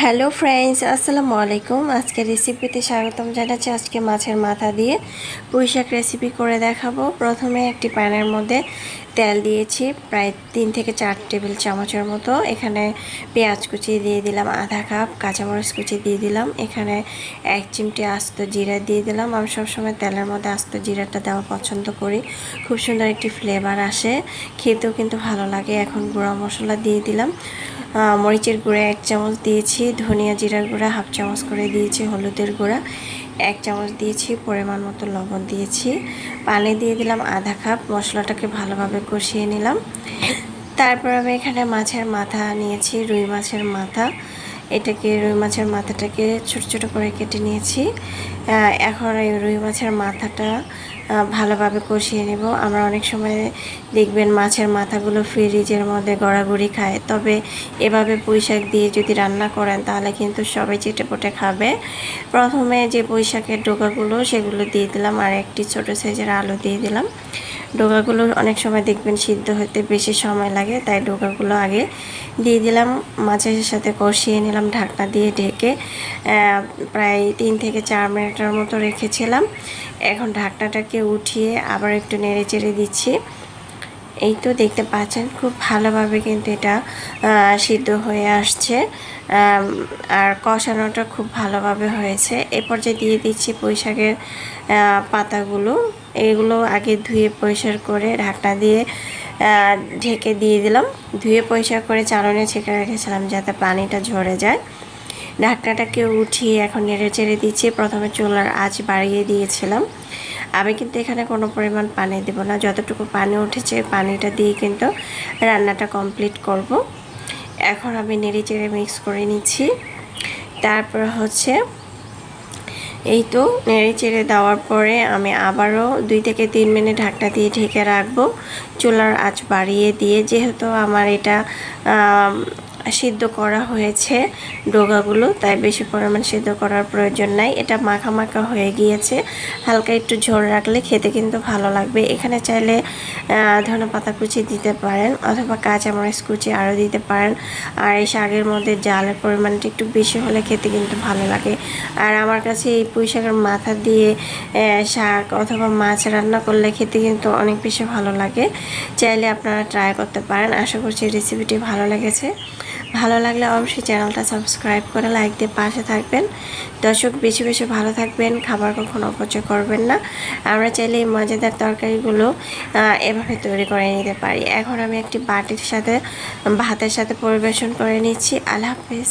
Hello friends, আসসালামু আলাইকুম। আজকে রেসিপিতে স্বাগতম জানাচ্ছি। আজকে মাছের মাথা দিয়ে পুঁই শাক রেসিপি করে দেখাবো। প্রথমে একটি প্যানের মধ্যে তেল দিয়েছি প্রায় 3 থেকে 4 টেবিল চামচের মতো। এখানে পেঁয়াজ কুচি দিয়ে দিলাম আধা কাপ, কাঁচামরিচ কুচি দিয়ে দিলাম, এখানে 1 চিমটি আস্ত জিরা দিয়ে দিলাম। আমি সবসময় তেলের মধ্যে আস্ত জিরাটা দেওয়া পছন্দ করি, খুব সুন্দর একটি ফ্লেভার আসে, খেতেও কিন্তু ভালো লাগে। এখন গুঁড়া মশলা দিয়ে দিলাম। মরিচের গুঁড়া 1 চামচ দিয়েছি, ধনিয়া জিরার গুঁড়া হাফ চামচ করে দিয়েছি, হলুদের গুঁড়া 1 চামচ দিয়েছি, পরিমাণ মতো লবণ দিয়েছি, পানি দিয়ে দিলাম আধা কাপ। মশলাটাকে ভালোভাবে কষিয়ে নিলাম। তারপর আমি এখানে মাছের মাথা নিয়েছি, রুই মাছের মাথা। রুই মাছের মাথাটাকে ছোট ছোট করে কেটে নিয়েছি। এখন এই রুই মাছের মাথাটা ভালোভাবে কষিয়ে নেব। আমরা অনেক সময় দেখবেন মাছের মাথাগুলো ফ্রিজের মধ্যে গড়াগড়ি খায়, তবে এভাবে পুঁই শাক দিয়ে যদি রান্না করেন তাহলে কিন্তু সবাই চেটেপুটে খাবে। প্রথমে যে পুঁই শাকের ডোকাগুলো সেগুলো দিয়ে দিলাম, আর একটি ছোট সাইজের আলু দিয়ে দিলাম। ডোকাগুলো অনেক সময় দেখবেন সিদ্ধ হতে বেশি সময় লাগে, তাই ডোকাগুলো আগে দিয়ে দিলাম। মাছের সাথে কষিয়ে নিলাম ঢাকনা দিয়ে ঢেকে। প্রায় 3 থেকে 4 মিনিটের মতো রেখেছিলাম। এখন ঢাকনাটাকে উঠিয়ে আবার একটু নেড়ে চেড়ে দিচ্ছি। এই তো দেখতে পাচ্ছেন খুব ভালোভাবে কিন্তু এটা সিদ্ধ হয়ে আসছে, আর কষানোটা খুব ভালোভাবে হয়েছে। এরপর যে দিয়ে দিচ্ছি পুঁই শাকের পাতাগুলো, এগুলো আগে ধুয়ে পরিষ্কার করে ঢাকনা দিয়ে ঢেকে দিয়ে দিলাম। ধুয়ে পরিষ্কার করে চালনে ছেঁকে রেখেছিলাম যাতে পানিটা ঝরে যায়। ঢাকনাটাকে উঠিয়ে এখন নেড়ে চেড়ে দিচ্ছি। প্রথমে চুলার আঁচ বাড়িয়ে দিয়েছিলাম। আমি কিন্তু এখানে কোনো পরিমাণ পানি দেব না, যতটুকু পানি উঠেছে পানিটা দিয়ে কিন্তু রান্নাটা কমপ্লিট করব। এখন আমি নেড়ে চেড়ে মিক্স করে নিচ্ছি। তারপর এই তো নেড়ে চেড়ে দেওয়ার পরে আমি আবারও 2 থেকে 3 মিনিট ঢাকনা দিয়ে ঢেকে রাখবো, চুলার আঁচ বাড়িয়ে দিয়ে। যেহেতু আমার এটা সিদ্ধ করা হয়েছে ডোগাগুলো, তাই বেশি পরিমাণ সিদ্ধ করার প্রয়োজন নাই। এটা মাখা মাখা হয়ে গিয়েছে, হালকা একটু ঝোল রাখলে খেতে কিন্তু ভালো লাগবে। এখানে চাইলে ধনেপাতা কুচি দিতে পারেন অথবা কাঁচামরিচ কুচি আরও দিতে পারেন। আর এই শাকের মধ্যে জালের পরিমাণটা একটু বেশি হলে খেতে কিন্তু ভালো লাগে। আর আমার কাছে এই পুঁই শাকের মাথা দিয়ে শাক অথবা মাছ রান্না করলে খেতে কিন্তু অনেক বেশি ভালো লাগে। চাইলে আপনারা ট্রাই করতে পারেন। আশা করছি রেসিপিটি ভালো লেগেছে। ভালো লাগলে অবশ্যই চ্যানেলটা সাবস্ক্রাইব করে লাইক দিয়ে পাশে থাকবেন। দর্শক, বেশি বেশি ভালো থাকবেন, খাবার কখনো অপচয় করবেন না। আমরা চাইলে এই মজাদার তরকারিগুলো এভাবে তৈরি করে নিতে পারি। এখন আমি একটি বাটির সাথে ভাতের সাথে পরিবেশন করে নিচ্ছি। আল্লাহ হাফেজ।